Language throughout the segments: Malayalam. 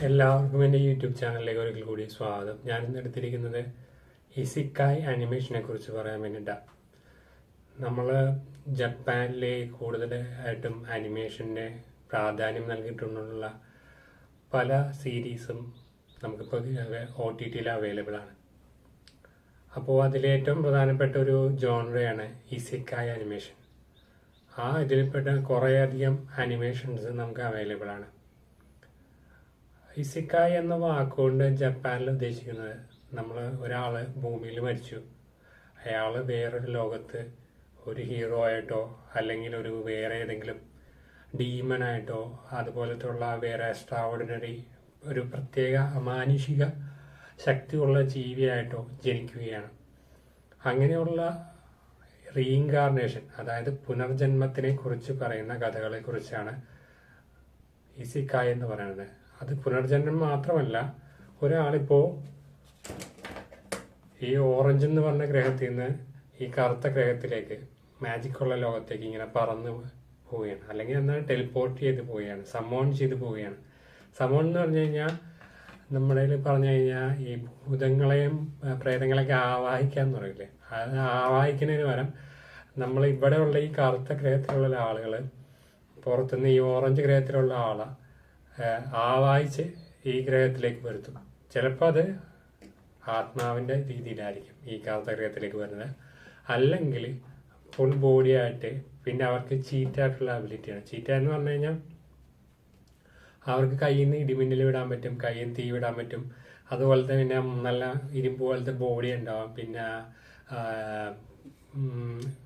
എല്ലാവർക്കും എൻ്റെ യൂട്യൂബ് ചാനലിലേക്ക് ഒരിക്കൽ കൂടി സ്വാഗതം. ഞാനിന്ന് എടുത്തിരിക്കുന്നത് ഇസിക്കായ് അനിമേഷനെ കുറിച്ച് പറയാൻ വേണ്ടിയിട്ടാണ്. നമ്മൾ ജപ്പാനിലെ കൂടുതലായിട്ടും അനിമേഷൻ്റെ പ്രാധാന്യം നൽകിയിട്ടുള്ള പല സീരീസും നമുക്കിപ്പോൾ OTT അവൈലബിൾ ആണ്. അപ്പോൾ അതിലേറ്റവും പ്രധാനപ്പെട്ട ഒരു ജോണറയാണ് ഇസിക്കായ് അനിമേഷൻ. ഇതിൽപ്പെട്ട കുറേയധികം അനിമേഷൻസ് നമുക്ക് അവൈലബിൾ ആണ്. ഇസിക്കായ് എന്ന വാക്കുകൊണ്ട് ജപ്പാനിൽ ഉദ്ദേശിക്കുന്നത് ഒരാൾ ഭൂമിയിൽ മരിച്ചു, അയാൾ വേറൊരു ലോകത്ത് ഒരു ഹീറോ ആയിട്ടോ അല്ലെങ്കിൽ വേറെ ഏതെങ്കിലും ഡീമനായിട്ടോ അതുപോലത്തുള്ള വേറെ എക്സ്ട്രാ ഓർഡിനറി ഒരു പ്രത്യേക അമാനുഷിക ശക്തിയുള്ള ജീവിയായിട്ടോ ജനിക്കുകയാണ്. അങ്ങനെയുള്ള റീഇൻകാർണേഷൻ, അതായത് പുനർജന്മത്തിനെ കുറിച്ച് പറയുന്ന കഥകളെ കുറിച്ചാണ് ഇസിക്കായ് എന്ന് പറയുന്നത്. അത് പുനർജന്മം മാത്രമല്ല, ഒരാളിപ്പോൾ ഈ ഓറഞ്ച് എന്ന് പറഞ്ഞ ഗ്രഹത്തിൽ നിന്ന് ഈ കറുത്ത ഗ്രഹത്തിലേക്ക് മാജിക്കുള്ള ലോകത്തേക്ക് ഇങ്ങനെ പറന്ന് പോവുകയാണ്, അല്ലെങ്കിൽ എന്നാൽ ടെലിപ്പോർട്ട് ചെയ്ത് പോവുകയാണ്, സമോൺ ചെയ്ത് പോവുകയാണ്. സമോൺ എന്ന് പറഞ്ഞു കഴിഞ്ഞാൽ നമ്മുടെ പറഞ്ഞു കഴിഞ്ഞാൽ ഈ ഭൂതങ്ങളെയും പ്രേതങ്ങളെയൊക്കെ ആവാഹിക്കാന്ന് പറയില്ലേ, അത് ആവാഹിക്കുന്നതിന് പകരം നമ്മൾ ഇവിടെയുള്ള ഈ കറുത്ത ഗ്രഹത്തിലുള്ള ആളുകൾ പുറത്തുനിന്ന് ഈ ഓറഞ്ച് ഗ്രഹത്തിലുള്ള ആളെ ആവാഹിച്ച് ഈ ഗ്രഹത്തിലേക്ക് വരുത്തും. ചിലപ്പോൾ അത് ആത്മാവിൻ്റെ രീതിയിലായിരിക്കും ഈ കറുത്ത ഗ്രഹത്തിലേക്ക് വരുന്നത്, അല്ലെങ്കിൽ ഫുൾ ബോഡി ആയിട്ട്. പിന്നെ അവർക്ക് ചീറ്റായിട്ടുള്ള അബിലിറ്റിയാണ്. ചീറ്റ എന്ന് പറഞ്ഞു കഴിഞ്ഞാൽ അവർക്ക് കയ്യിൽ നിന്ന് ഇടിമിന്നൽ വിടാൻ പറ്റും, കയ്യിൽ നിന്ന് തീ വിടാൻ പറ്റും. അതുപോലത്തെ പിന്നെ നല്ല ഇരുമ്പ് പോലത്തെ ബോഡി ഉണ്ടാവും. പിന്നെ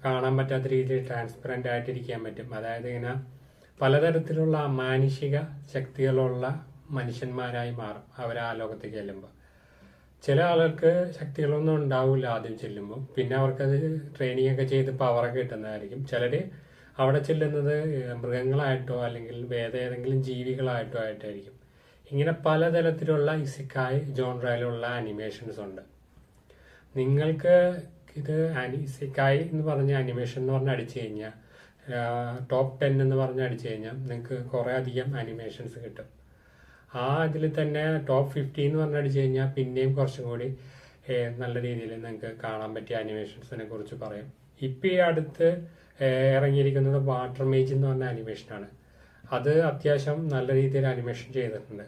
കാണാൻ പറ്റാത്ത രീതിയിൽ ട്രാൻസ്പെറൻ്റ് ആയിട്ടിരിക്കാൻ പറ്റും. അതായത് ഇങ്ങനെ പലതരത്തിലുള്ള അമാനുഷിക ശക്തികളുള്ള മനുഷ്യന്മാരായി മാറും അവർ ആ ലോകത്തേക്ക് ചെല്ലുമ്പോൾ. ചില ആളുകൾക്ക് ശക്തികളൊന്നും ഉണ്ടാവില്ല ആദ്യം ചെല്ലുമ്പോൾ, പിന്നെ അവർക്കത് ട്രെയിനിങ് ഒക്കെ ചെയ്ത് പവറൊക്കെ കിട്ടുന്നതായിരിക്കും. ചിലർ അവിടെ ചെല്ലുന്നത് മൃഗങ്ങളായിട്ടോ അല്ലെങ്കിൽ വേറെ ഏതെങ്കിലും ജീവികളായിട്ടോ ആയിട്ടായിരിക്കും. ഇങ്ങനെ പലതരത്തിലുള്ള ഇസിക്കായ് ജോൺറയിലുള്ള അനിമേഷൻസ് ഉണ്ട്. നിങ്ങൾക്ക് ഇത് ഇസിക്കായ് എന്ന് പറഞ്ഞ അനിമേഷൻ എന്ന് പറഞ്ഞ് അടിച്ചു കഴിഞ്ഞാൽ ടോപ്പ് 10 എന്ന് പറഞ്ഞ് അടിച്ചു കഴിഞ്ഞാൽ നിങ്ങൾക്ക് കുറേ അധികം അനിമേഷൻസ് കിട്ടും. ഇതിൽ തന്നെ ടോപ്പ് 50 എന്ന് പറഞ്ഞ് അടിച്ചു കഴിഞ്ഞാൽ പിന്നെയും കുറച്ചും കൂടി നല്ല രീതിയിൽ നിങ്ങൾക്ക് കാണാൻ പറ്റിയ അനിമേഷൻസിനെ കുറിച്ച് പറയും. ഇപ്പം ഈ അടുത്ത് ഇറങ്ങിയിരിക്കുന്നത് വാട്ടർ മേജ് എന്ന് പറഞ്ഞ അനിമേഷനാണ്. അത് അത്യാവശ്യം നല്ല രീതിയിൽ അനിമേഷൻ ചെയ്തിട്ടുണ്ട്.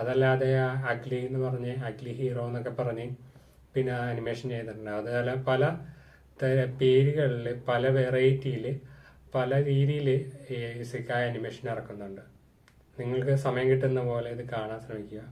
അതല്ലാതെ അഗ്ലി എന്ന് പറഞ്ഞ് അഗ്ലി ഹീറോ എന്നൊക്കെ പറഞ്ഞ് പിന്നെ അനിമേഷൻ ചെയ്തിട്ടുണ്ട്. അതുപോലെ പല പേരുകളിൽ പല വെറൈറ്റിയിൽ പല രീതിയിൽ ഇസിക്കായ് അനിമേഷൻ ഇറക്കുന്നുണ്ട്. നിങ്ങൾക്ക് സമയം കിട്ടുന്ന പോലെ ഇത് കാണാൻ ശ്രമിക്കുക.